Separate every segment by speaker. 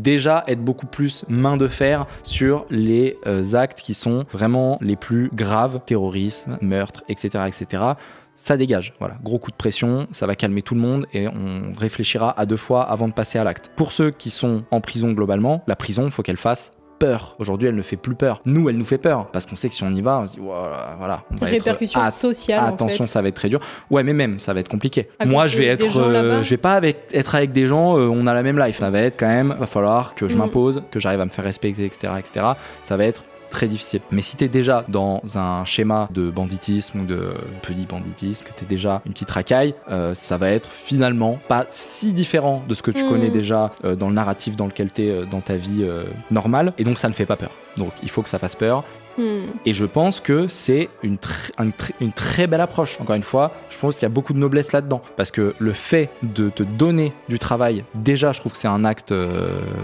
Speaker 1: déjà être beaucoup plus main de fer sur les actes qui sont vraiment les plus graves, terrorisme, meurtre, etc., etc. Ça dégage, voilà, gros coup de pression, ça va calmer tout le monde et on réfléchira à 2 fois avant de passer à l'acte. Pour ceux qui sont en prison globalement, la prison, il faut qu'elle fasse peur. Aujourd'hui, elle ne fait plus peur. Nous, elle nous fait peur parce qu'on sait que si on y va, on se dit voilà, on va
Speaker 2: répercussions sociales.
Speaker 1: Attention,
Speaker 2: en fait.
Speaker 1: ça va être très dur. Ouais, mais même, ça va être compliqué.
Speaker 2: À
Speaker 1: Moi,
Speaker 2: cause
Speaker 1: je vais
Speaker 2: des
Speaker 1: je vais pas être avec des gens. On a la même life. Ça va être quand même. Va falloir que je m'impose, que j'arrive à me faire respecter, etc., etc. Ça va être très difficile. Mais si t'es déjà dans un schéma de banditisme ou de petit banditisme, que t'es déjà une petite racaille, ça va être finalement pas si différent de ce que tu connais déjà dans le narratif dans lequel t'es dans ta vie normale. Et donc ça ne fait pas peur. Donc il faut que ça fasse peur. Et je pense que c'est une très belle approche. Encore une fois, je pense qu'il y a beaucoup de noblesse là-dedans. Parce que le fait de te donner du travail, déjà, je trouve que c'est un acte,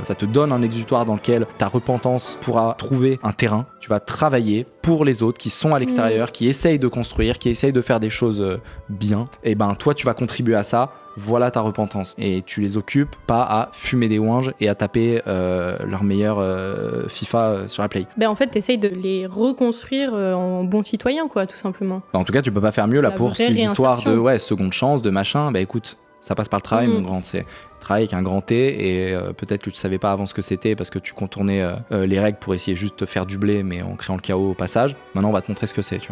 Speaker 1: ça te donne un exutoire dans lequel ta repentance pourra trouver un terrain. Tu vas travailler pour les autres qui sont à l'extérieur, qui essayent de construire, qui essayent de faire des choses bien. Et ben toi, tu vas contribuer à ça. Voilà ta repentance. Et tu les occupes pas à fumer des ouinges et à taper leur meilleur FIFA sur la Play.
Speaker 2: Ben en fait, t'essayes de les reconstruire en bons citoyens, quoi, tout simplement.
Speaker 1: En tout cas, tu peux pas faire mieux là
Speaker 2: La
Speaker 1: pour
Speaker 2: vraie
Speaker 1: ces histoires de
Speaker 2: réinsertion.
Speaker 1: seconde chance, de machin. Bah écoute, ça passe par le travail, mon grand. C'est travail avec un grand T et peut-être que tu savais pas avant ce que c'était parce que tu contournais les règles pour essayer juste de te faire du blé, mais en créant le chaos au passage. Maintenant, on va te montrer ce que c'est, tu vois.